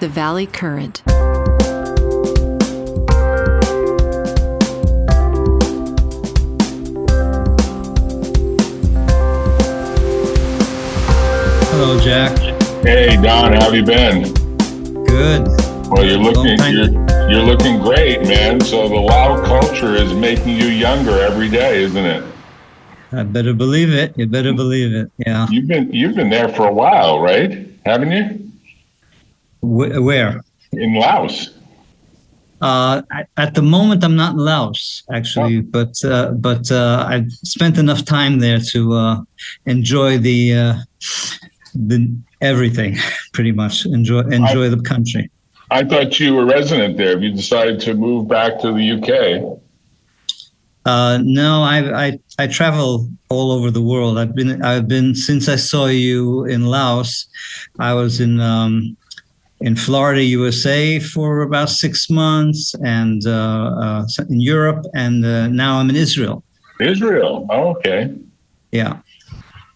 the Valley Current. Hello, Jack. Hey, Don, how have you been? Good. Well, you're looking great, man. So the loud culture is making you younger every day, isn't it? I better believe it. You better believe it. Yeah. You've been there for a while, right? Haven't you? Where? In Laos. At the moment, I'm not in Laos, actually, but I've spent enough time there to enjoy the everything, pretty much. Enjoy the country. I thought you were resident there. Have you decided to move back to the UK? No, I travel all over the world. I've been since I saw you in Laos. I was in Florida, USA for about 6 months, and in Europe, and now I'm in Israel. Israel. Oh, okay. Yeah.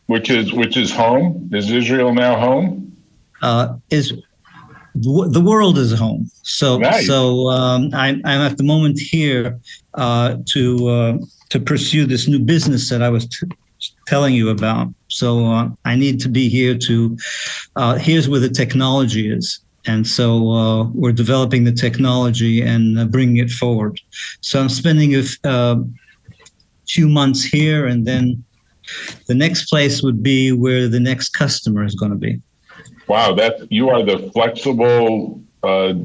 Which is home? Is Israel now home? The world is home. So nice. I'm at the moment here to pursue this new business that I was telling you about. So I need to be here here's where the technology is. And so we're developing the technology and bringing it forward. So I'm spending a few months here, and then the next place would be where the next customer is going to be. Wow, you are the flexible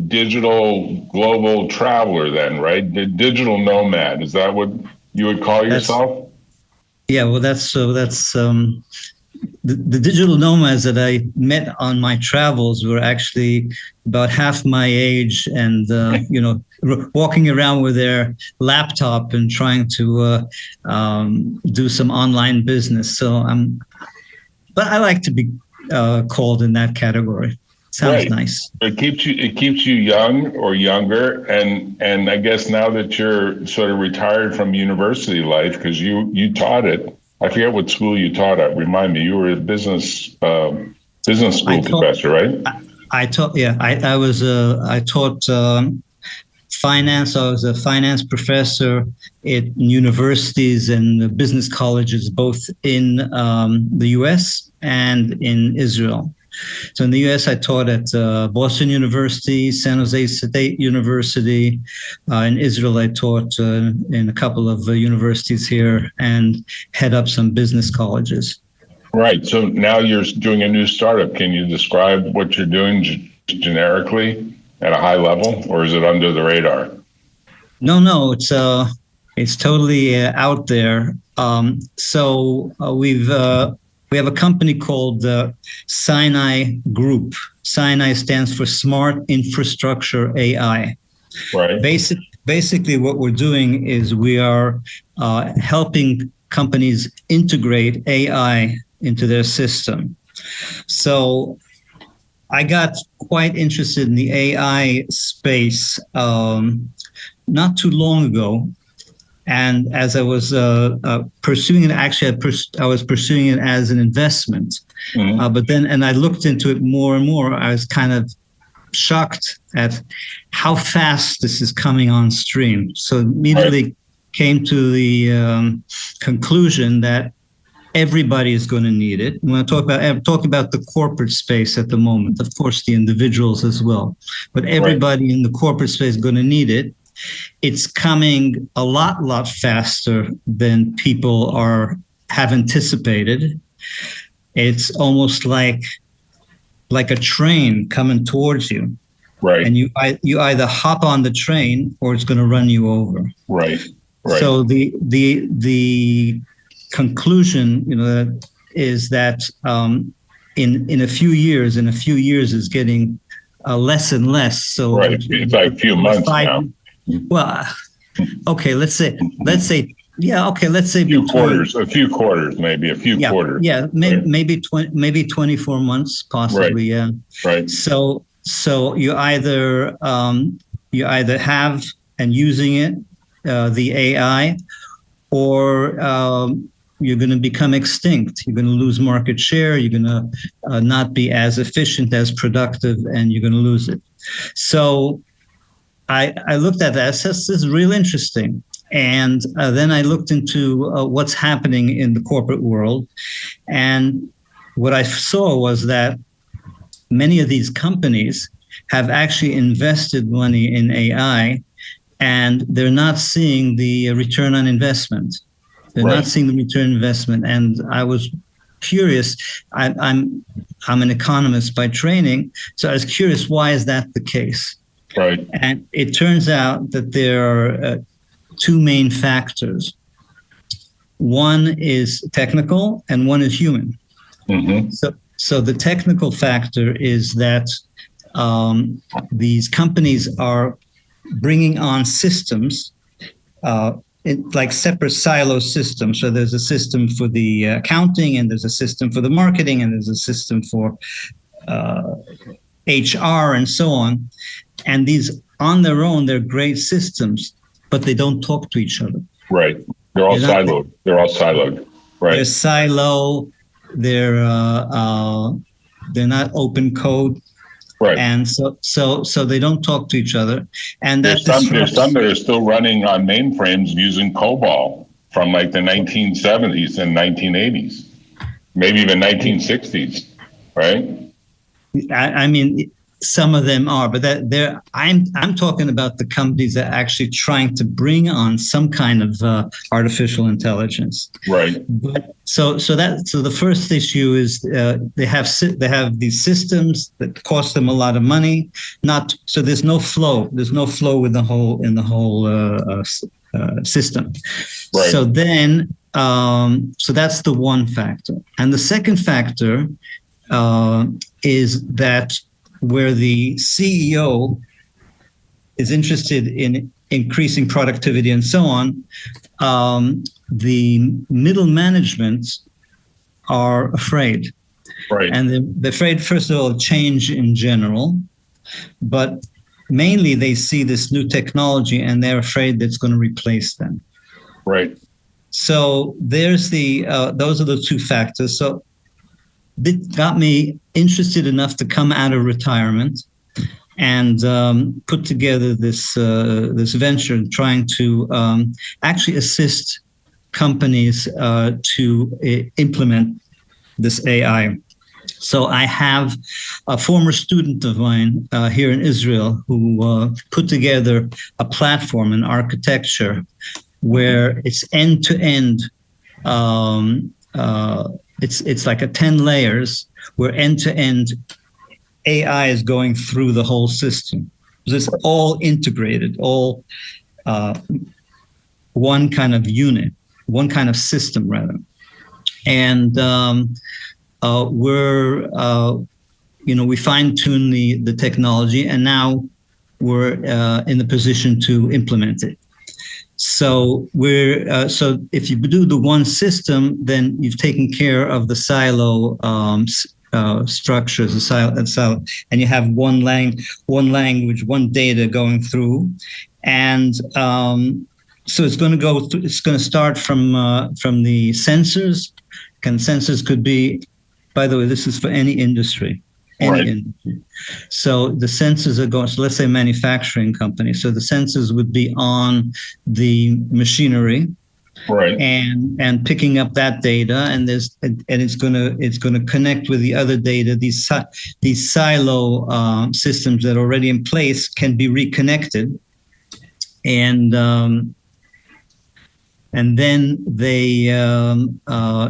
digital global traveler then, right? The digital nomad. Is that what you would call yourself? Yeah, well, that's the digital nomads that I met on my travels were actually about half my age, and walking around with their laptop and trying to do some online business. So but I like to be called in that category. Sounds right. Nice. It keeps you young or younger, and I guess now that you're sort of retired from university life, because you taught it. I forget what school you taught at. Remind me, you were a business school professor, right? I taught. Yeah, I taught finance. I was a finance professor at universities and business colleges, both in the U.S. and in Israel. So in the U.S., I taught at Boston University, San Jose State University. In Israel, I taught in a couple of universities here and head up some business colleges. Right. So now you're doing a new startup. Can you describe what you're doing generically at a high level, or is it under the radar? No, it's totally out there. We have a company called Sinai Group. Sinai stands for Smart Infrastructure AI. Right. Basically, what we're doing is we are helping companies integrate AI into their system. So I got quite interested in the AI space not too long ago. And as I was pursuing it, actually, I was pursuing it as an investment. Mm-hmm. But then, and I looked into it more and more, I was kind of shocked at how fast this is coming on stream. So immediately came to the conclusion that everybody is going to need it. When I'm talking about the corporate space at the moment, of course, the individuals as well, but everybody in the corporate space is going to need it. It's coming a lot faster than people have anticipated. It's almost like a train coming towards you. Right. And you either hop on the train or it's going to run you over. Right. So the conclusion, is that in a few years is getting less and less. So it's like a few months now. Well, okay, let's say, a few quarters, maybe a few quarters. Yeah, maybe 24 months, possibly. Yeah. Right. So you either have and using it, the AI, or you're going to become extinct. You're going to lose market share. You're going to not be as efficient, as productive, and you're going to lose it. So I looked at that. This is real interesting. And then I looked into what's happening in the corporate world. And what I saw was that many of these companies have actually invested money in AI, and they're not seeing the return on investment. They're not seeing the return on investment. And I was curious. I'm an economist by training, so I was curious, why is that the case? Right. And it turns out that there are two main factors. One is technical and one is human. Mm-hmm. So the technical factor is that these companies are bringing on systems, like separate silo systems. So there's a system for the accounting, and there's a system for the marketing, and there's a system for HR and so on. And these on their own, they're great systems, but they don't talk to each other. Right. They're all siloed. They're all siloed. Right. They're silo. They're not open code. Right. And so they don't talk to each other. And there's some that are still running on mainframes using COBOL from like the 1970s and 1980s, maybe even 1960s. Right. I mean, some of them are, but I'm talking about the companies that are actually trying to bring on some kind of artificial intelligence. Right. But so the first issue is they have these systems that cost them a lot of money. So there's no flow. There's no flow in the whole system. Right. So then so that's the one factor, and the second factor is that where the CEO is interested in increasing productivity and so on, the middle management are afraid. Right. And they're afraid, first of all, change in general, but mainly they see this new technology and they're afraid that it's going to replace them. Right. So there's those are the two factors. So it got me interested enough to come out of retirement and put together this venture, trying to actually assist companies to implement this AI. So I have a former student of mine here in Israel who put together a platform, an architecture, where it's end to end. It's like a 10 layers where end-to-end AI is going through the whole system. It's all integrated, all one kind of unit, one kind of system rather. And we fine-tune the technology, and now we're in the position to implement it. So so if you do the one system, then you've taken care of the silo structures, the silo, and you have one language, one data going through, and so it's going to go. It's going to start from the sensors. Sensors could be, by the way, this is for any industry. Industry. So the sensors are going, so let's say manufacturing company. So the sensors would be on the machinery, right, and picking up that data, and it's going to connect with the other data. These silo systems that are already in place can be reconnected, and then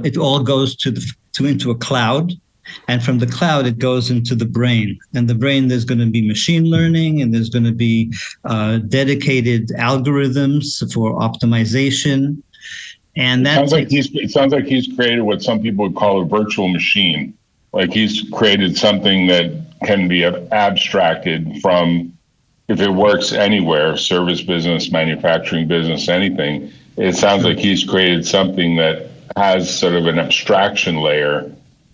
it all goes into a cloud. And from the cloud, it goes into the brain. And the brain, there's going to be machine learning, and there's going to be dedicated algorithms for optimization. And that it sounds like he's created what some people would call a virtual machine. Like he's created something that can be abstracted from, if it works anywhere, service business, manufacturing business, anything. It sounds like he's created something that has sort of an abstraction layer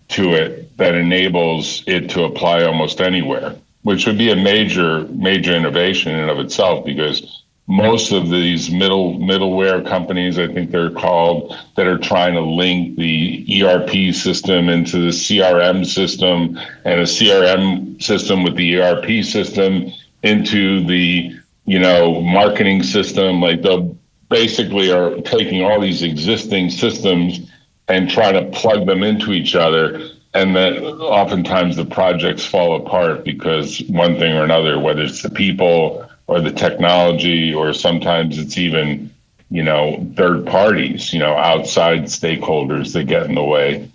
to it that enables it to apply almost anywhere, which would be a major innovation in and of itself, because most of these middleware companies, I think they're called, that are trying to link the ERP system into the CRM system, and a CRM system with the ERP system into the, marketing system. Like, they'll basically are taking all these existing systems and trying to plug them into each other. And then oftentimes the projects fall apart because one thing or another, whether it's the people or the technology, or sometimes it's even, third parties, outside stakeholders that get in the way,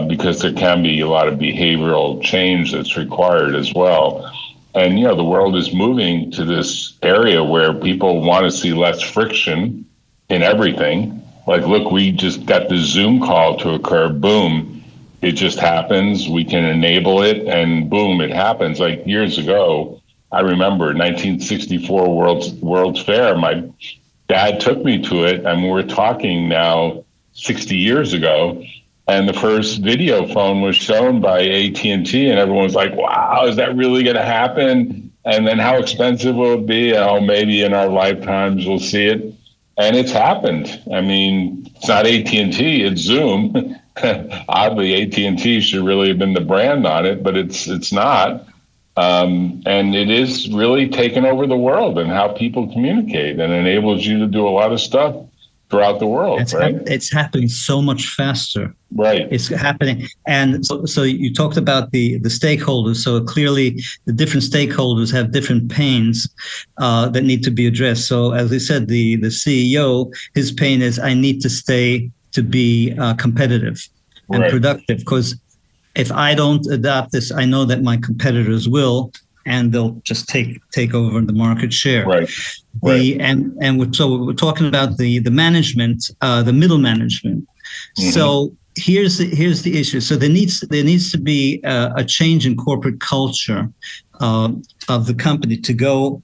because there can be a lot of behavioral change that's required as well. And, the world is moving to this area where people want to see less friction in everything. Like, look, we just got the Zoom call to occur. Boom, it just happens. We can enable it, and boom, it happens. Like, years ago, I remember 1964 World's Fair. My dad took me to it, and we're talking now 60 years ago. And the first video phone was shown by AT&T, and everyone was like, wow, is that really going to happen? And then how expensive will it be? Oh, maybe in our lifetimes we'll see it. And it's happened. I mean, it's not AT&T, it's Zoom. Oddly, AT&T should really have been the brand on it, but it's not. And it is really taken over the world and how people communicate, and enables you to do a lot of stuff throughout the world, it's happening so much faster. Right. It's happening. And so you talked about the stakeholders. So clearly the different stakeholders have different pains that need to be addressed. So as I said, the CEO, his pain is, I need to be competitive and productive, because if I don't adopt this, I know that my competitors will, and they'll just take over the market share. Right. So we're talking about the management, the middle management. Mm-hmm. So here's the issue. So there needs to be a change in corporate culture of the company to go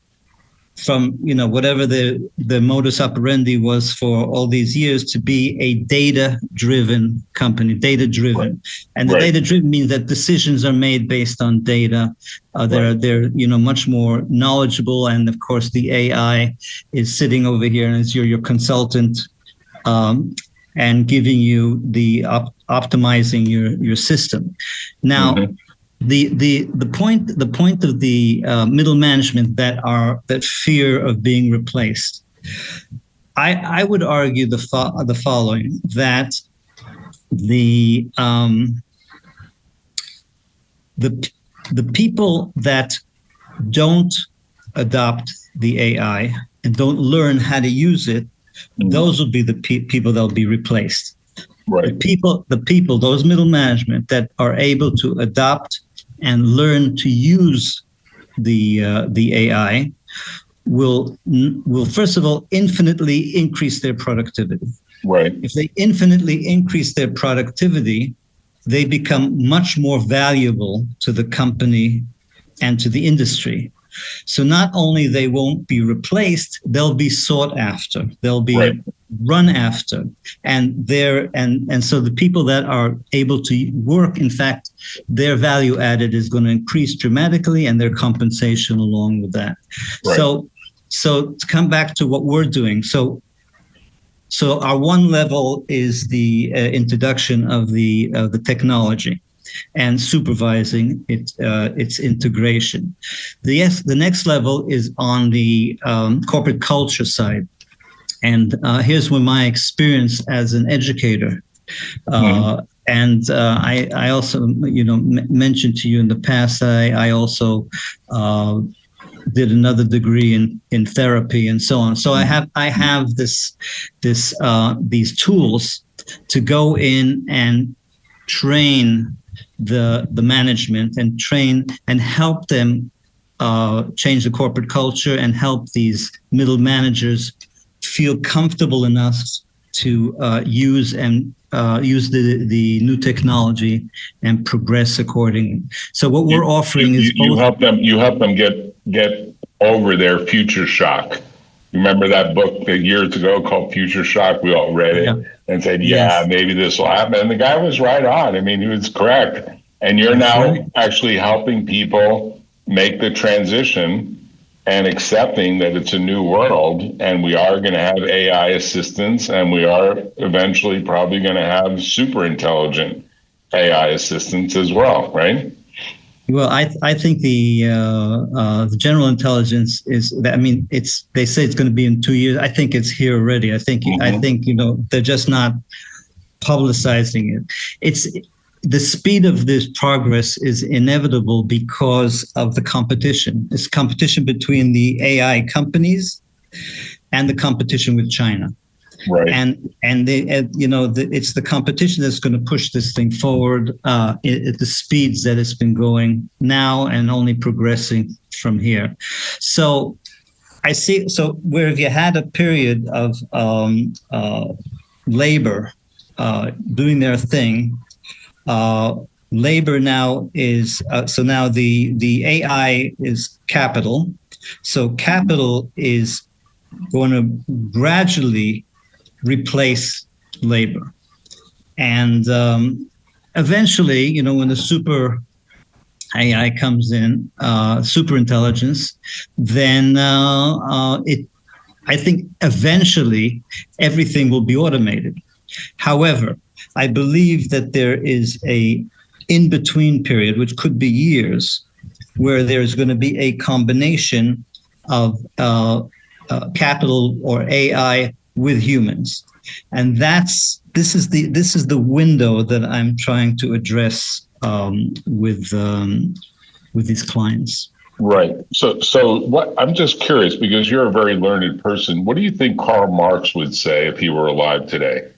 from whatever the modus operandi was for all these years, to be a data-driven company, data-driven. And the data-driven means that decisions are made based on data. They're much more knowledgeable, and of course the AI is sitting over here and is your consultant, and giving you the optimizing your system. Now. Mm-hmm. The point of the middle management that fear of being replaced, I would argue the following, that the people that don't adopt the AI and don't learn how to use it, those will be the people that will be replaced. Right. The people, those middle management that are able to adopt and learn to use the AI will first of all infinitely increase their productivity. Right. If they infinitely increase their productivity, they become much more valuable to the company and to the industry. So not only they won't be replaced, they'll be sought after. They'll be run after, and so the people that are able to work, in fact, their value added is going to increase dramatically, and their compensation along with that. Right. So to come back to what we're doing, so our one level is the introduction of the technology and supervising its integration. The next level is on the corporate culture side. And here's where my experience as an educator, and I also, mentioned to you in the past, I also did another degree in therapy and so on. So I have these tools to go in and train the management and train and help them change the corporate culture and help these middle managers feel comfortable enough to use the new technology and progress accordingly. So what we're offering is you help them get over their future shock. Remember that book years ago called Future Shock? We all read it and said, maybe this will happen. And the guy was right on. I mean, he was correct. And you're now actually helping people make the transition and accepting that it's a new world and we are going to have AI assistants and we are eventually probably going to have super intelligent AI assistants as well, right? Well, I think the general intelligence is that, I mean, they say it's going to be in 2 years. I think it's here already. I think they're just not publicizing it. It's the speed of this progress is inevitable because of the competition. It's competition between the AI companies and the competition with China. Right. And they, it's the competition that's going to push this thing forward at the speeds that it's been going now and only progressing from here. So I see. So where if you had a period of labor doing their thing, labor now is so now the AI is capital. So capital is going to gradually replace labor, and eventually, when the super AI comes in, super intelligence, then I think eventually everything will be automated. However, I believe that there is a in-between period, which could be years, where there's going to be a combination of capital or AI with humans, and this is the window that I'm trying to address with these clients. Right. So what I'm just curious, because you're a very learned person. What do you think Karl Marx would say if he were alive today?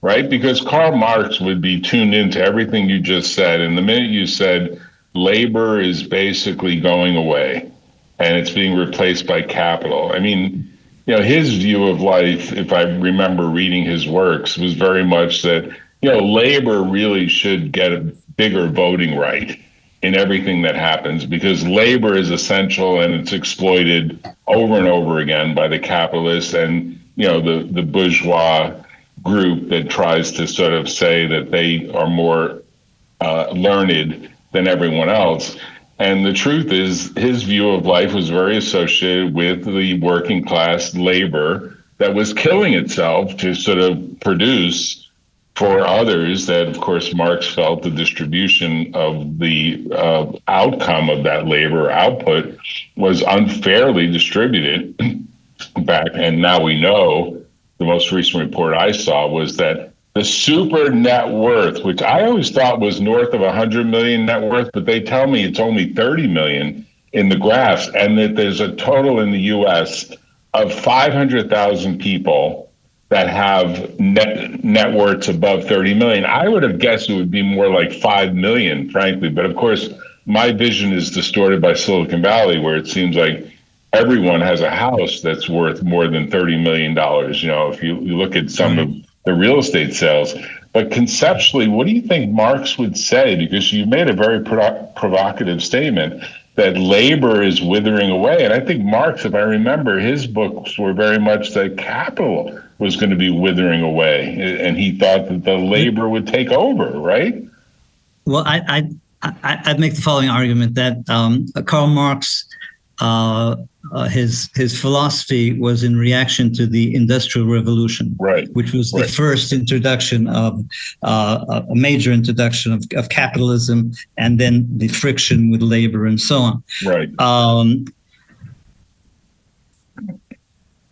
Right? Because Karl Marx would be tuned into everything you just said. And the minute you said labor is basically going away and it's being replaced by capital, I mean, his view of life, if I remember reading his works, was very much that, labor really should get a bigger voting right in everything that happens, because labor is essential and it's exploited over and over again by the capitalists and, the bourgeois group that tries to sort of say that they are more learned than everyone else. And the truth is, his view of life was very associated with the working class labor that was killing itself to sort of produce for others that, of course, Marx felt the distribution of the outcome of that labor output was unfairly distributed back. And now we know, the most recent report I saw was that the super net worth, which I always thought was north of 100 million net worth, but they tell me it's only 30 million in the graphs, and that there's a total in the US of 500,000 people that have net worths above 30 million. I would have guessed it would be more like 5 million, frankly. But of course, my vision is distorted by Silicon Valley, where it seems like everyone has a house that's worth more than $30 million. If you look at some of the real estate sales. But conceptually, what do you think Marx would say? Because you made a very provocative statement that labor is withering away. And I think Marx, if I remember, his books were very much that capital was going to be withering away. And he thought that the labor would take over, right? Well, I'd make the following argument that Karl Marx, his philosophy was in reaction to the Industrial Revolution, right, which was the first introduction of a major introduction of capitalism, and then the friction with labor and so on. Right.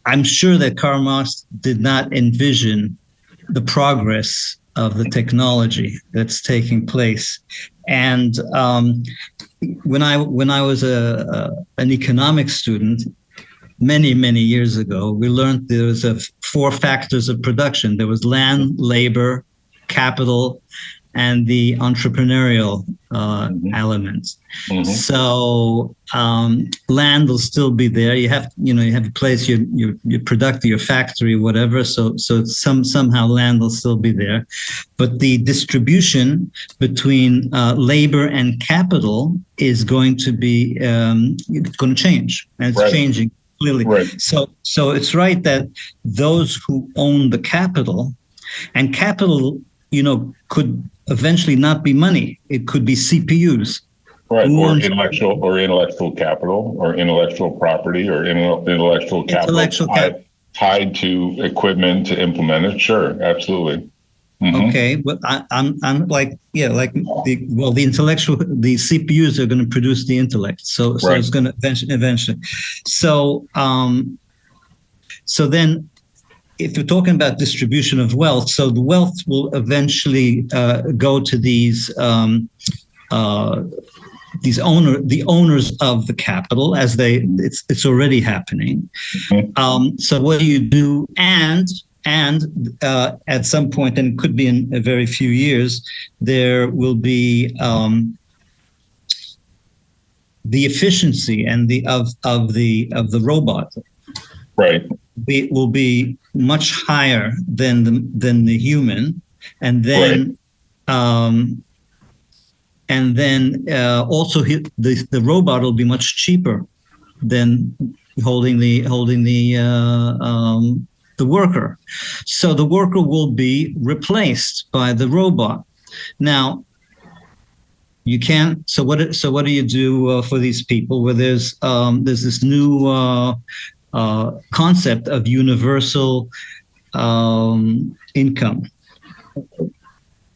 I'm sure that Karl Marx did not envision the progress of the technology that's taking place, and when I was an economics student many years ago, we learned there was 4 factors of production. There was land, labor, capital, and the entrepreneurial elements. Mm-hmm. So land will still be there. You have to place your product, your factory, whatever. So somehow land will still be there, but the distribution between labor and capital is going to be going to change, and it's changing clearly. Right. So it's right that those who own the capital, and capital, could eventually not be money. It could be CPUs. Right, Who or owns intellectual capital, or intellectual property, or intellectual capital intellectual cap? tied to equipment to implement it. Sure, absolutely. Hmm. Okay, but I'm like, yeah, like the intellectual, the CPUs are going to produce the intellect, so Right. it's going to eventually. So so then, if you're talking about distribution of wealth, so the wealth will eventually go to uh, the owners of the capital, as it's already happening. Mhm. So what do you do? And at some point, and it could be in a very few years, there will be the efficiency and the robot Right. will be much higher than the human, and Right. then um, also the robot will be much cheaper than holding the worker. So the worker will be replaced by the robot. Now you can't. So what do you do for these people? Where there's this new concept of universal income.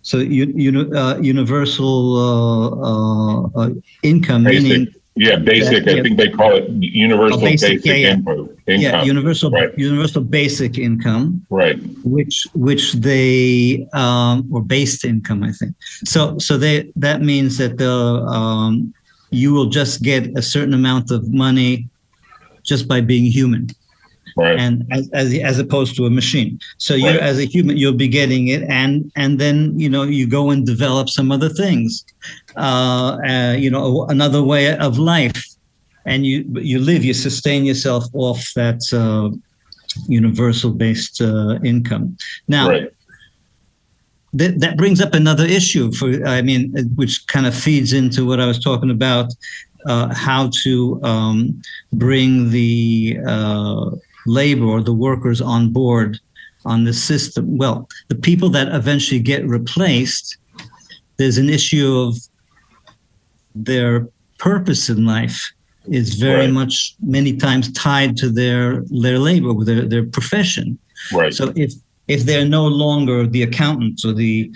So universal income, Basic. meaning Yeah, that, basic. I yeah, think they call it universal basic, yeah, basic yeah, yeah, income. Right. universal basic income, Right. which they or based income, I think. So that means that you will just get a certain amount of money just by being human, Right. and as opposed to a machine. So you're, Right. as a human, you'll be getting it, and then you go and develop some other things, another way of life, and you sustain yourself off that universal based income. Now Right. that brings up another issue which kind of feeds into what I was talking about, how to bring the labor or the workers on board on the system. Well, the people that eventually get replaced, there's an issue of their purpose in life is very Right. much many times tied to their labor, their profession. Right. So if they're no longer the accountants or the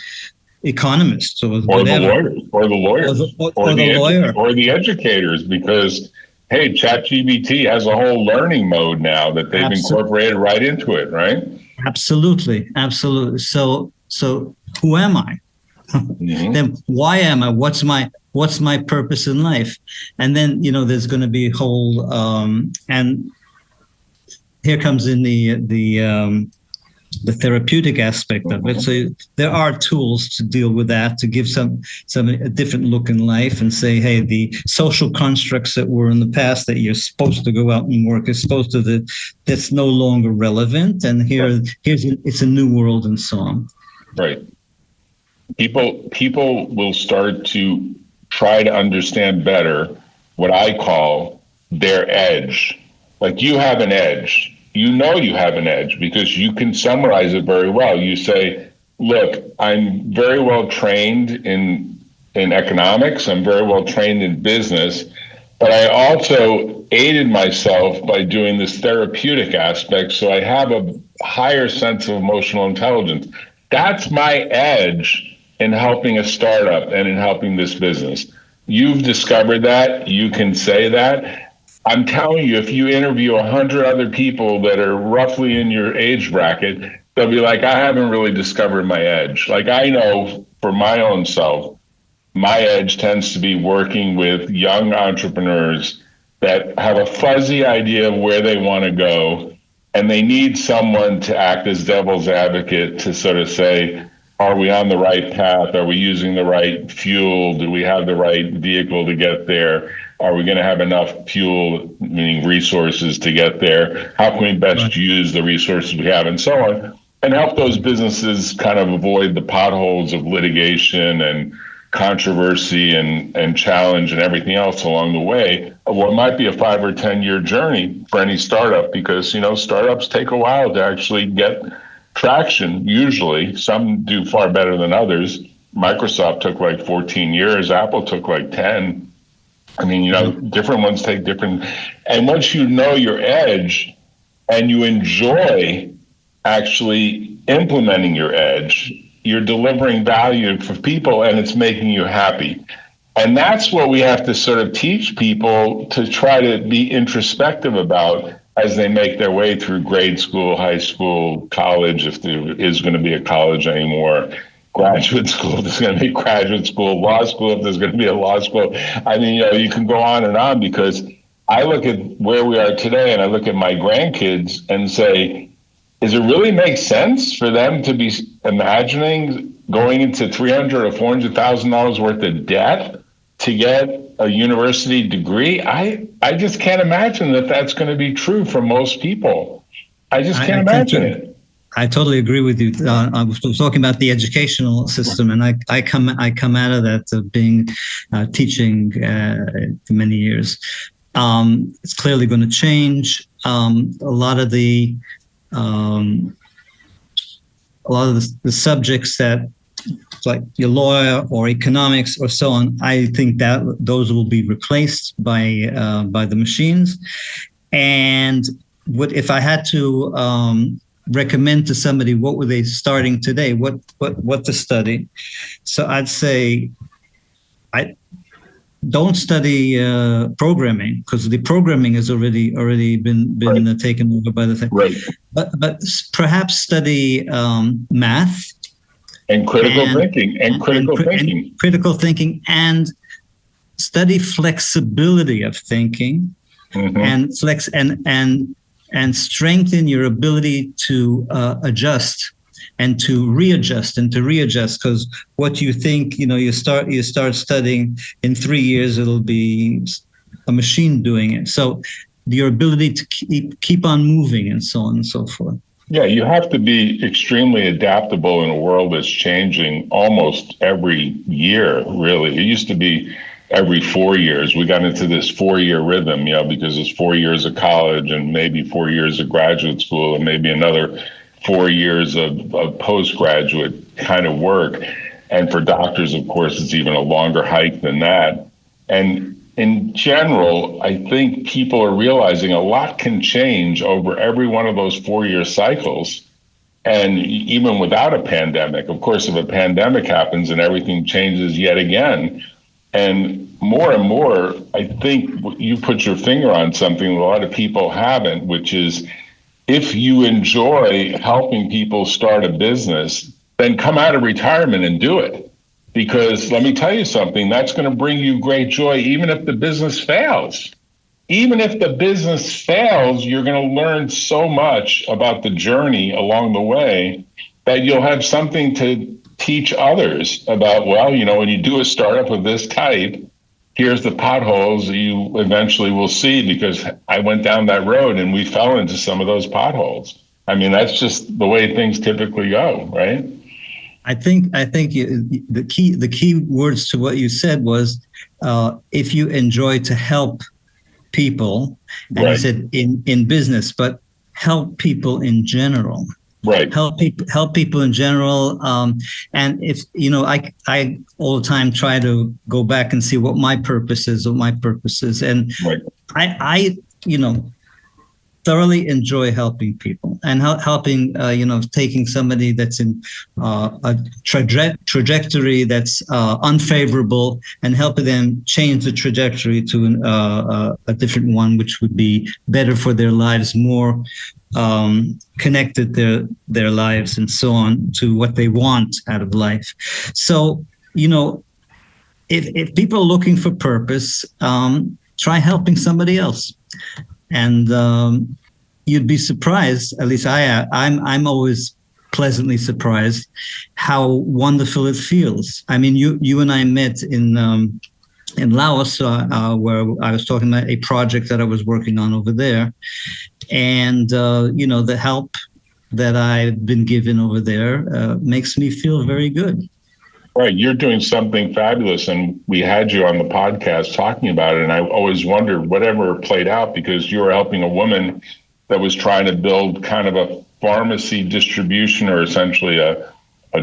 economists or Or the whatever, lawyers, or the lawyers, or the lawyer, or the educators, because hey, ChatGPT has a whole learning mode now that they've incorporated right into it, right? absolutely. So who am I? Mm-hmm. Then why am I? What's my purpose in life? And then there's going to be a whole and here comes in the therapeutic aspect of it. So there are tools to deal with that, to give some a different look in life, and say, hey, the social constructs that were in the past, that you're supposed to go out and work, is supposed to that's no longer relevant, and it's a new world, and so on. Right. People will start to try to understand better what I call their edge. Like, you have an edge. You have an edge because you can summarize it very well. You say, look, I'm very well trained in economics. I'm very well trained in business, but I also aided myself by doing this therapeutic aspect. So I have a higher sense of emotional intelligence. That's my edge in helping a startup and in helping this business. You've discovered that. You can say that. I'm telling you, if you interview 100 other people that are roughly in your age bracket, they'll be like, I haven't really discovered my edge. Like, I know for my own self, my edge tends to be working with young entrepreneurs that have a fuzzy idea of where they want to go, and they need someone to act as devil's advocate to sort of say, are we on the right path? Are we using the right fuel? Do we have the right vehicle to get there? Are we going to have enough fuel, meaning resources, to get there? How can we best use the resources we have, and so on, and help those businesses kind of avoid the potholes of litigation and controversy and challenge and everything else along the way of what might be a 5 or 10 year journey for any startup, because startups take a while to actually get traction. Usually, some do far better than others. Microsoft took like 14 years. Apple took like 10. I mean, different ones take different, and once you know your edge and you enjoy actually implementing your edge, you're delivering value for people and it's making you happy. And that's what we have to sort of teach people to try to be introspective about as they make their way through grade school, high school, college, if there is going to be a college anymore, graduate school, if there's going to be graduate school, law school, if there's going to be a law school. I mean, you can go on and on, because I look at where we are today and I look at my grandkids and say, does it really make sense for them to be imagining going into $300,000 or $400,000 worth of debt to get a university degree? I just can't imagine that that's going to be true for most people. I just can't imagine it. I totally agree with you. I was talking about the educational system, and I come out of that of being teaching for many years. It's clearly going to change. A lot of the subjects that, like your lawyer or economics or so on, I think that those will be replaced by the machines. And if I had to recommend to somebody what were they starting today, what to study, so I'd say I don't study programming, because the programming has already been right. Taken over by the thing. Right. But perhaps study math and critical thinking and critical thinking, and study flexibility of thinking, mm-hmm. and strengthen your ability to adjust and to readjust, because what you think, you start studying, in 3 years it'll be a machine doing it. So your ability to keep on moving, and so on and so forth. Yeah, you have to be extremely adaptable in a world that's changing almost every year, really. It used to be every 4 years. We got into this 4-year rhythm, because it's 4 years of college and maybe 4 years of graduate school and maybe another 4 years of postgraduate kind of work. And for doctors, of course, it's even a longer hike than that. And in general, I think people are realizing a lot can change over every one of those 4-year cycles. And even without a pandemic, of course, if a pandemic happens and everything changes yet again. And more, I think you put your finger on something a lot of people haven't, which is, if you enjoy helping people start a business, then come out of retirement and do it. Because let me tell you something, that's going to bring you great joy, even if the business fails. Even if the business fails, you're going to learn so much about the journey along the way that you'll have something to teach others about. Well, when you do a startup of this type, here's the potholes that you eventually will see, because I went down that road and we fell into some of those potholes. I mean, that's just the way things typically go, right? I think the key words to what you said was, if you enjoy to help people, and right. You said in business, but help people in general. Right. Help people in general. And if, I all the time try to go back and see what my purpose is. And right. I thoroughly enjoy helping people, and helping, taking somebody that's in a trajectory that's unfavorable, and helping them change the trajectory to a different one, which would be better for their lives, more connected their lives, and so on, to what they want out of life. So, if people are looking for purpose, try helping somebody else. And you'd be surprised, at least I'm always pleasantly surprised how wonderful it feels. I mean, you and I met in Laos, where I was talking about a project that I was working on over there. And, the help that I've been given over there makes me feel very good. Right. You're doing something fabulous. And we had you on the podcast talking about it. And I always wondered whatever played out, because you were helping a woman that was trying to build kind of a pharmacy distribution, or essentially a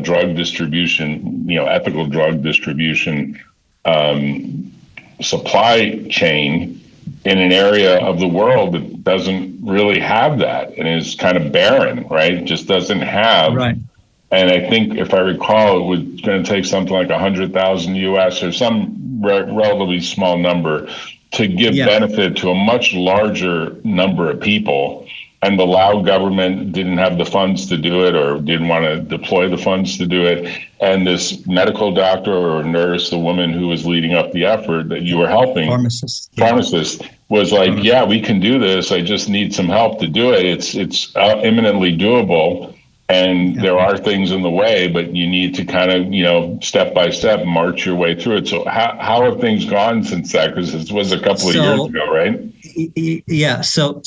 drug distribution, ethical drug distribution supply chain in an area of the world that doesn't really have that and is kind of barren, right? It just doesn't have. Right. And I think, if I recall, it was going to take something like 100,000 US or some relatively small number to give benefit to a much larger number of people. And the Lao government didn't have the funds to do it, or didn't want to deploy the funds to do it. And this medical doctor or nurse, the woman who was leading up the effort that you were helping, pharmacist, was like, yeah, we can do this. I just need some help to do it. It's imminently doable. And there are things in the way, but you need to kind of, step by step, march your way through it. So how have things gone since that? Because this was a couple of years ago, right? Yeah. So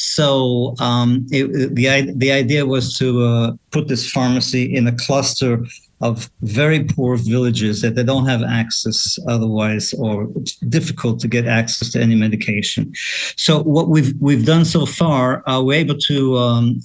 the idea was to put this pharmacy in a cluster of very poor villages that they don't have access otherwise, or it's difficult to get access to any medication. So what we've done so far, we're able to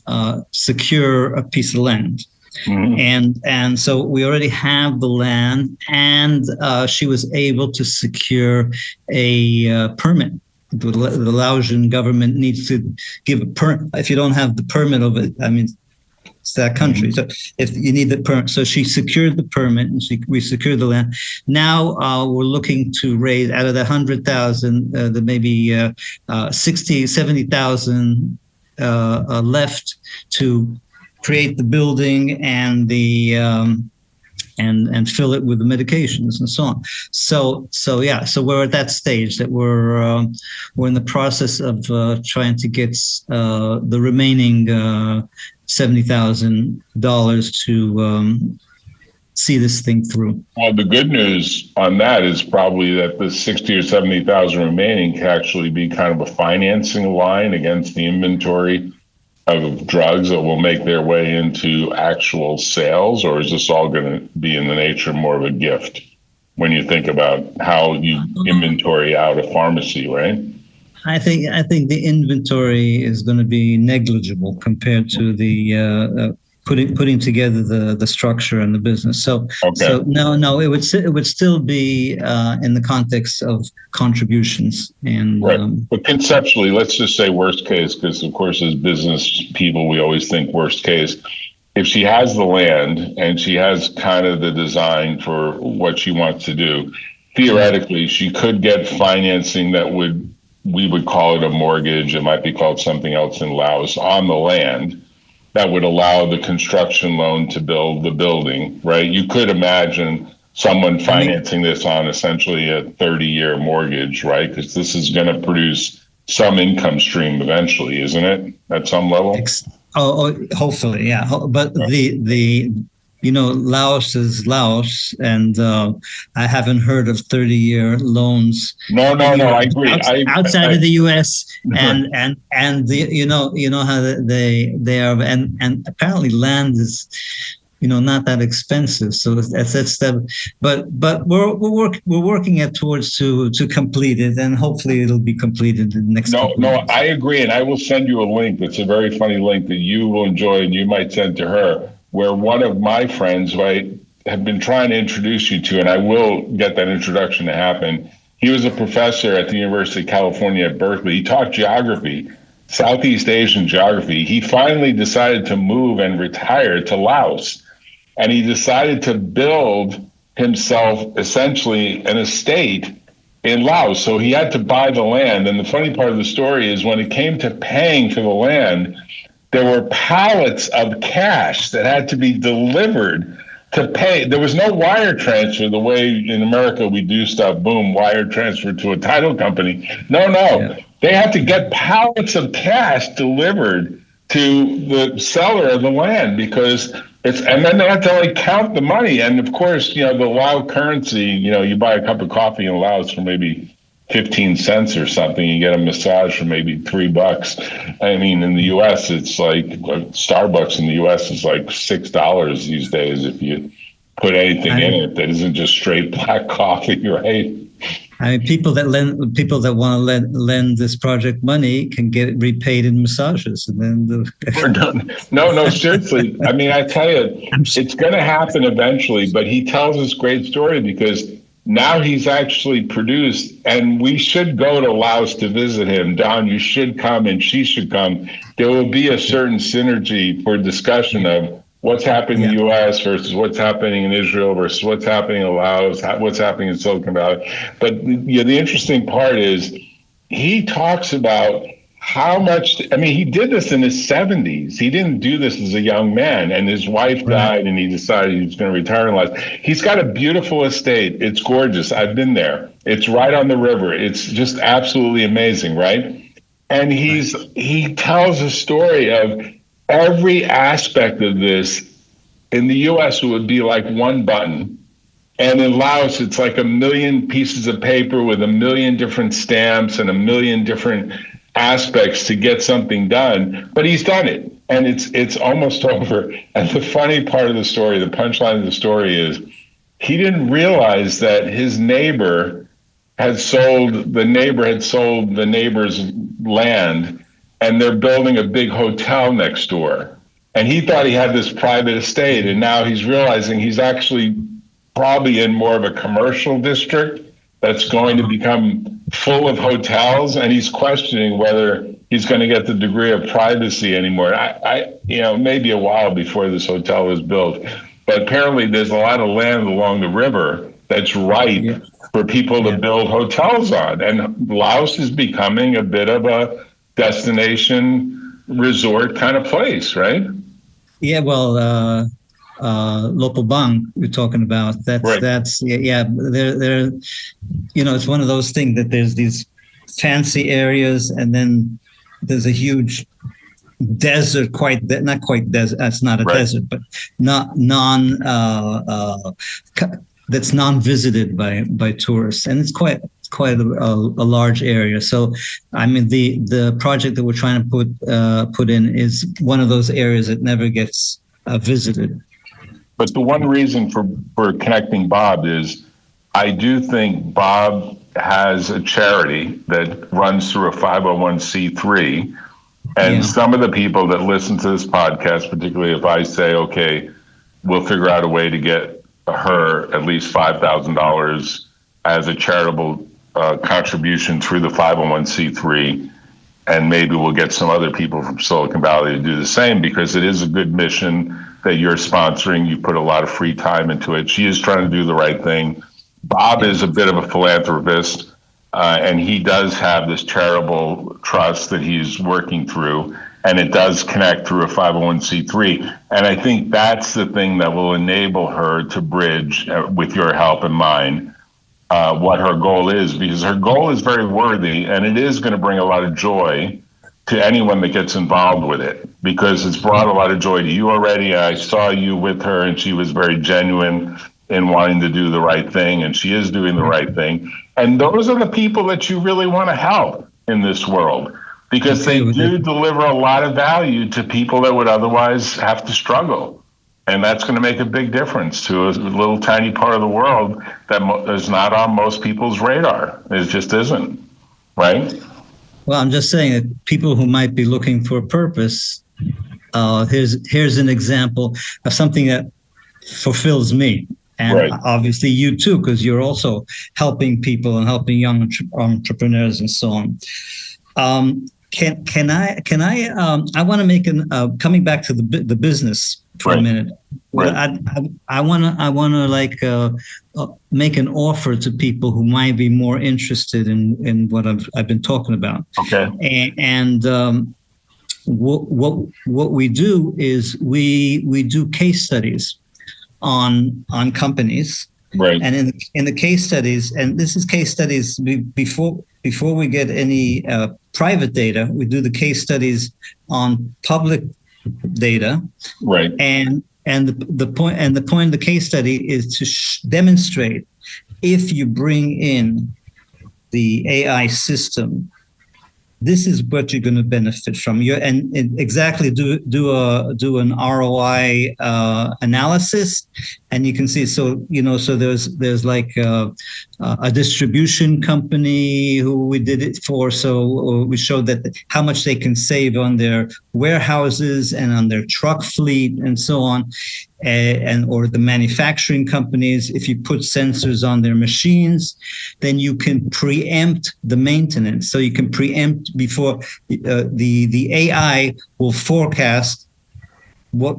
secure a piece of land. Mm-hmm. And so we already have the land, and she was able to secure a permit. The Laotian government needs to give a permit. If you don't have the permit of it, I mean, it's that country. Mm-hmm. So if you need the permit, so she secured the permit, and we secured the land. Now we're looking to raise out of the 100,000, the maybe 60, 70,000 left to create the building and the and fill it with the medications and so on. So we're at that stage that we're in the process of trying to get the remaining $70,000 to see this thing through. Well, the good news on that is probably that the 60 or 70,000 remaining can actually be kind of a financing line against the inventory of drugs that will make their way into actual sales, or is this all going to be in the nature more of a gift when you think about how you inventory out a pharmacy, right? I think the inventory is going to be negligible compared to the putting together the structure and the business. So no, it would still be in the context of contributions and right. But conceptually, let's just say worst case, because of course as business people we always think worst case. If she has the land and she has kind of the design for what she wants to do, theoretically she could get financing that we would call it a mortgage. It might be called something else in Laos, on the land, that would allow the construction loan to build the building, right? You could imagine someone financing this on essentially a 30-year mortgage, right? Because this is going to produce some income stream eventually, isn't it? At some level? Hopefully, yeah. But the Laos is Laos, and I haven't heard of 30-year loans. No, I agree. Outside of the U.S. and the, how they are, and apparently land is, not that expensive. So that's that. But we're working towards to complete it, and hopefully it'll be completed in the next. No, I agree, and I will send you a link. It's a very funny link that you will enjoy, and you might send to her, where one of my friends, right, have been trying to introduce you to, and I will get that introduction to happen. He was a professor at the University of California at Berkeley. He taught geography, Southeast Asian geography. He finally decided to move and retire to Laos. And he decided to build himself essentially an estate in Laos. So he had to buy the land. And the funny part of the story is when it came to paying for the land, there were pallets of cash that had to be delivered to pay. There was no wire transfer the way in America we do stuff, boom, wire transfer to a title company. No. Yeah. They had to get pallets of cash delivered to the seller of the land because and then they had to count the money. And of course, the Lao currency, you buy a cup of coffee in Laos for maybe 15 cents or something, you get a massage for maybe $3. I mean, in the US, it's like Starbucks in the US is like $6 these days if you put anything in it that isn't just straight black coffee, right? I mean, people that want to lend this project money can get it repaid in massages, and then no, seriously. I mean, I tell you, it's going to happen eventually. But he tells this great story because now he's actually produced, and we should go to Laos to visit him. Don, you should come, and she should come. There will be a certain synergy for discussion of what's happening in the U.S. versus what's happening in Israel versus what's happening in Laos, what's happening in Silicon Valley. But the interesting part is he talks about how much, I mean, he did this in his 70s. He didn't do this as a young man, and his wife died, and he decided he was going to retire in life. He's got a beautiful estate. It's gorgeous. I've been there. It's right on the river. It's just absolutely amazing, right? And he tells a story of every aspect of this. In the U.S., it would be like one button. And in Laos, it's like a million pieces of paper with a million different stamps and a million different aspects to get something done, but he's done it, and it's almost over. And the funny part of the story, the punchline of the story, is he didn't realize that his neighbor had sold the neighbor's land, and they're building a big hotel next door. And he thought he had this private estate, and now he's realizing he's actually probably in more of a commercial district that's going to become full of hotels, and he's questioning whether he's going to get the degree of privacy anymore. Maybe a while before this hotel is built, but apparently there's a lot of land along the river that's ripe for people to build hotels on, and Laos is becoming a bit of a destination resort kind of place, right? Yeah, well, Lopobang we're talking about. They're it's one of those things that there's these fancy areas, and then there's a huge desert, not quite desert. That's not a desert, but that's non-visited by tourists, and it's quite a large area. So, I mean, the project that we're trying to put in is one of those areas that never gets visited. But the one reason for connecting Bob is I do think Bob has a charity that runs through a 501c3. And some of the people that listen to this podcast, particularly if I say, okay, we'll figure out a way to get her at least $5,000 as a charitable contribution through the 501c3, and maybe we'll get some other people from Silicon Valley to do the same, because it is a good mission that you're sponsoring. You put a lot of free time into it. She is trying to do the right thing. Bob is a bit of a philanthropist, and he does have this charitable trust that he's working through, and it does connect through a 501c3. And I think that's the thing that will enable her to bridge, with your help and mine, what her goal is, because her goal is very worthy, and it is going to bring a lot of joy to anyone that gets involved with it, because it's brought a lot of joy to you already. I saw you with her, and she was very genuine in wanting to do the right thing, and she is doing the right thing. And those are the people that you really want to help in this world, because they do deliver a lot of value to people that would otherwise have to struggle. And that's going to make a big difference to a little tiny part of the world that is not on most people's radar. It just isn't, right? Well, I'm just saying that people who might be looking for a purpose, here's an example of something that fulfills me, and obviously you too, because you're also helping people and helping young entrepreneurs and so on. Can I want to make coming back to the business for a minute. I want to make an offer to people who might be more interested in what I've been talking about. Okay. And what we do is we do case studies on companies. Right. And in the case studies, and this is case studies before we get any private data, we do the case studies on public data. Right. And the point of the case study is to demonstrate, if you bring in the AI system, this is what you're going to benefit from. And exactly do an ROI analysis, and you can see. So there's like a distribution company who we did it for. So we showed that how much they can save on their warehouses and on their truck fleet and so on. and or the manufacturing companies, if you put sensors on their machines, then you can preempt the maintenance. So you can preempt before the AI will forecast what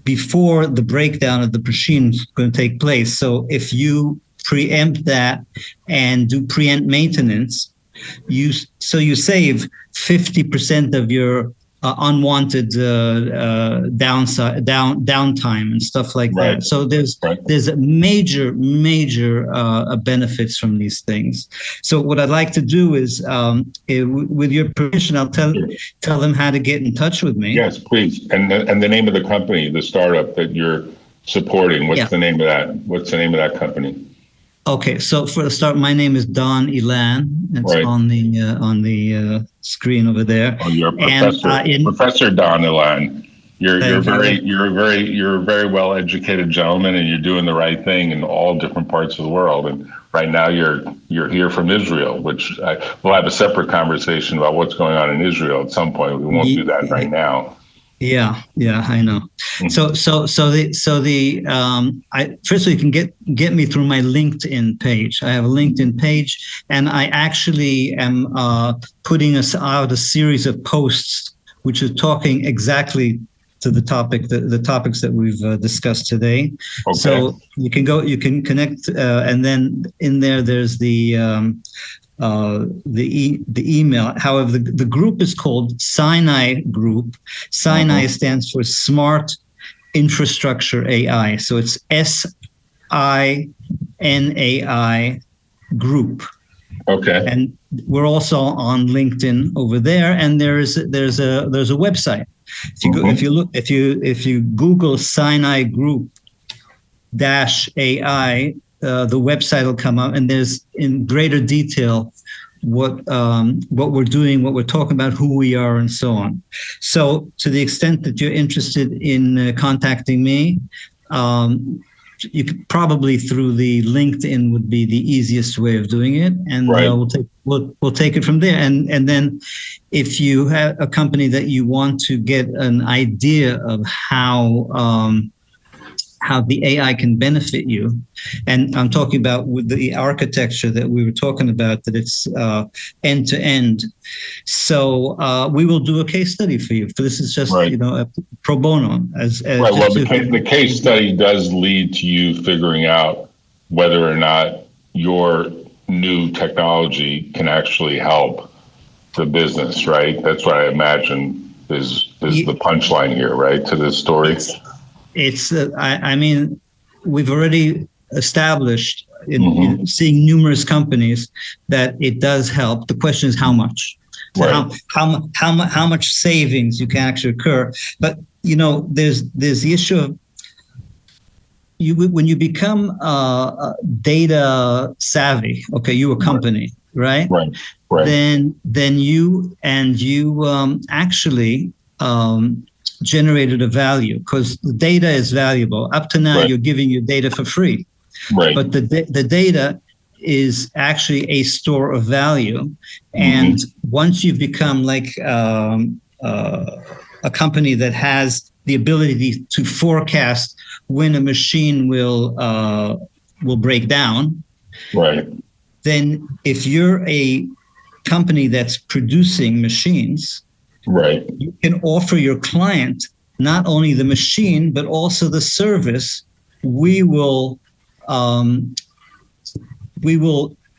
before the breakdown of the machine is going to take place. So if you preempt that and do preempt maintenance, you save 50% of your unwanted downtime and stuff like that. So there's a major benefits from these things. So what I'd like to do is, with your permission, I'll tell them how to get in touch with me. Yes, please. And the name of the company, the startup that you're supporting. What's the name of that? What's the name of that company? Okay, so for the start, my name is Don Elan. It's on the screen over there. Oh, you're Professor Don Elan. You're a very well educated gentleman, and you're doing the right thing in all different parts of the world. And right now, you're here from Israel, which we'll have a separate conversation about what's going on in Israel at some point. We won't do that right now. Yeah, I know. First of all, you can get me through my LinkedIn page. I have a LinkedIn page, and I actually am putting out a series of posts which are talking exactly to the topics that we've discussed today. Okay. So you can connect, and then in there's the email. However, the group is called Sinai Group. Sinai stands for Smart Infrastructure AI. So it's SINAI Group. Okay. And we're also on LinkedIn over there, and there's a website. If you Google Sinai Group -AI, the website will come up, and there's in greater detail what we're doing, what we're talking about, who we are, and so on. So to the extent that you're interested in contacting me, you could probably through the LinkedIn would be the easiest way of doing it, and we'll take it from there. And then if you have a company that you want to get an idea of how the AI can benefit you. And I'm talking about with the architecture that we were talking about, that it's end to end. So we will do a case study for you. For this is just a pro bono. Well, the case study does lead to you figuring out whether or not your new technology can actually help the business, right? That's what I imagine is the punchline here, right, to this story. I mean, we've already established in seeing numerous companies that it does help. The question is how much. So how much savings you can actually occur. But there's the issue of when you become data savvy. Okay, you a company, right? Right. Then you actually generated a value, because the data is valuable. Up to now, you're giving your data for free, but the data is actually a store of value. And once you've become like a company that has the ability to forecast when a machine will break down, then if you're a company that's producing machines, you can offer your client not only the machine, but also the service. We will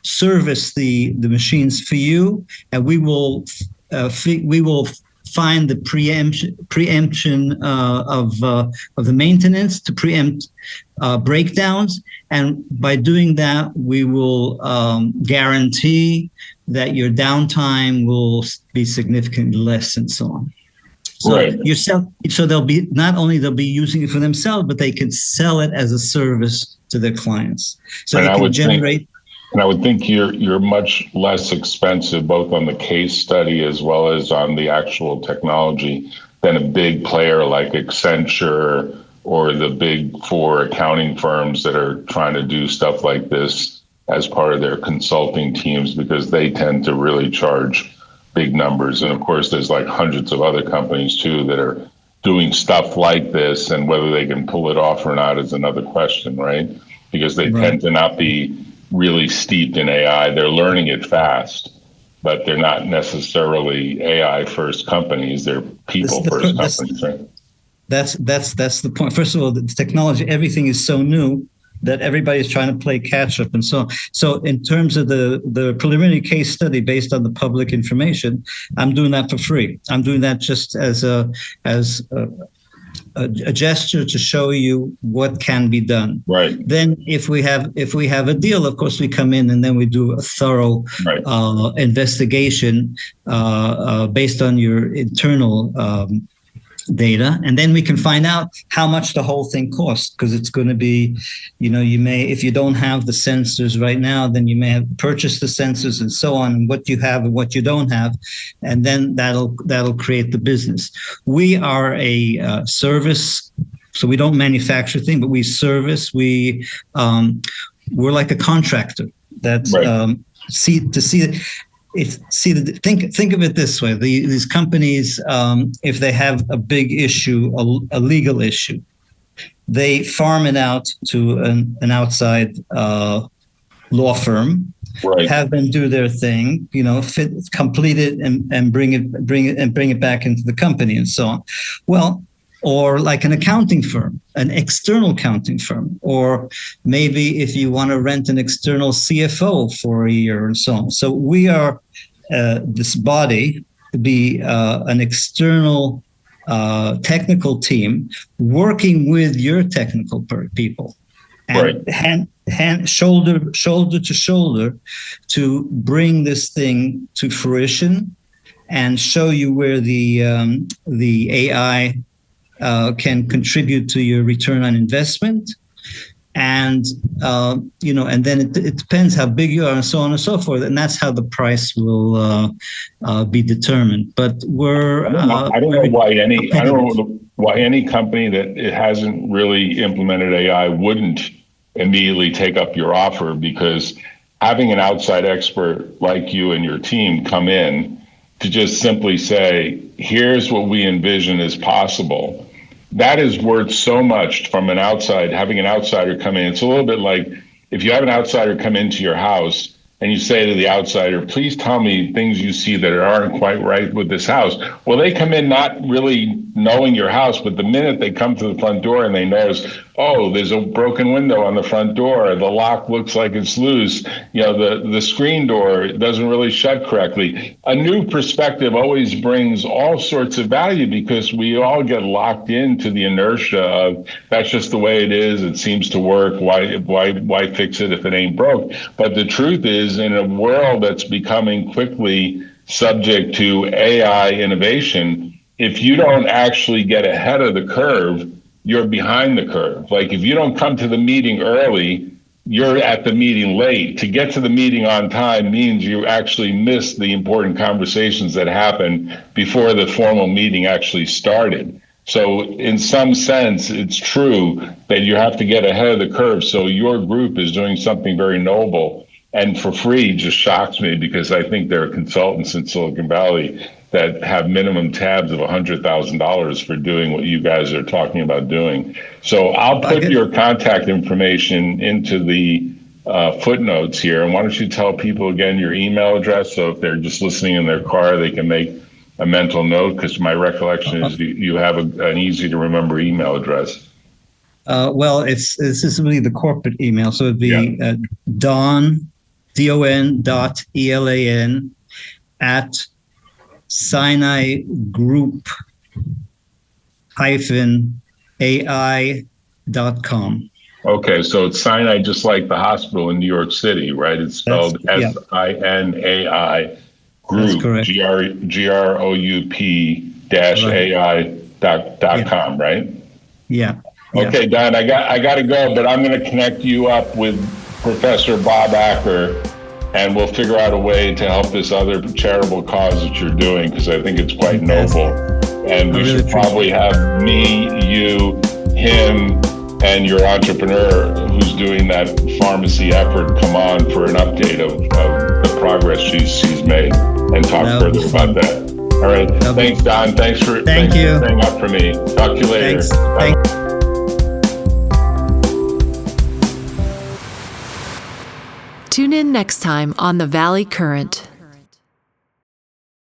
service the machines for you, and we will find the preemption of the maintenance to preempt breakdowns. And by doing that, we will guarantee that your downtime will be significantly less, and so on. So so they'll be using it for themselves, but they can sell it as a service to their clients. So they can generate. And I would think you're much less expensive, both on the case study as well as on the actual technology, than a big player like Accenture or the big four accounting firms that are trying to do stuff like this as part of their consulting teams, because they tend to really charge big numbers. And of course, there's like hundreds of other companies too that are doing stuff like this, and whether they can pull it off or not is another question, right? Because they tend to not be really steeped in AI. They're learning it fast, but they're not necessarily AI first companies. They're people first companies, right? That's the point. First of all, the technology, everything is so new that everybody's trying to play catch up and so on. So in terms of the preliminary case study based on the public information, I'm doing that for free. I'm doing that just as a gesture to show you what can be done. Right. Then if we have a deal, of course we come in and then we do a thorough investigation based on your internal data, and then we can find out how much the whole thing costs, because it's going to be, you may, if you don't have the sensors right now, then you may have purchased the sensors and so on, and what you have and what you don't have, and then that'll create the business. We are a service, so we don't manufacture things, but we service. We're like a contractor that think of it this way: these companies, if they have a big issue, a legal issue, they farm it out to an outside law firm, have them do their thing, complete it and bring it back into the company and so on. Well, or like an accounting firm, an external accounting firm, or maybe if you want to rent an external CFO for a year and so on. So we are this body to be an external technical team working with your technical people, and shoulder to shoulder to bring this thing to fruition and show you where the AI can contribute to your return on investment, and and then it depends how big you are and so on and so forth, and that's how the price will be determined. But I don't know why any company that it hasn't really implemented AI wouldn't immediately take up your offer, because having an outside expert like you and your team come in to just simply say, here's what we envision is possible, that is worth so much from an outside, having an outsider come in. It's a little bit like if you have an outsider come into your house and you say to the outsider, please tell me things you see that aren't quite right with this house. Well, they come in not really knowing your house, but the minute they come to the front door and they notice, oh, there's a broken window on the front door, the lock looks like it's loose, the screen door doesn't really shut correctly. A new perspective always brings all sorts of value, because we all get locked into the inertia of that's just the way it is, it seems to work, why fix it if it ain't broke? But the truth is, in a world that's becoming quickly subject to AI innovation, if you don't actually get ahead of the curve, you're behind the curve. Like if you don't come to the meeting early, you're at the meeting late. To get to the meeting on time means you actually miss the important conversations that happen before the formal meeting actually started. So in some sense, it's true that you have to get ahead of the curve. So your group is doing something very noble, and for free just shocks me, because I think there are consultants in Silicon Valley that have minimum tabs of $100,000 for doing what you guys are talking about doing. So I'll put your contact information into the footnotes here. And why don't you tell people again your email address, so if they're just listening in their car, they can make a mental note, because my recollection is you have an easy to remember email address. Well, this is really the corporate email. So it'd be Don, DON.ELAN at Sinai Group -AI.com. Okay, so it's Sinai, just like the hospital in New York City, right? It's spelled SINAI Group. That's correct. GROUP-AI.com, right? Yeah. Okay, Don, I got to go, but I'm going to connect you up with Professor Bob Acker, and we'll figure out a way to help this other charitable cause that you're doing, because I think it's quite noble. And we should probably have me, you, him, and your entrepreneur who's doing that pharmacy effort come on for an update of the progress she's made, and talk further about that. All right. Okay. Thanks, Don. Thanks for Thank you. staying up for me. Talk to you later. Thanks. Tune in next time on The Valley Current.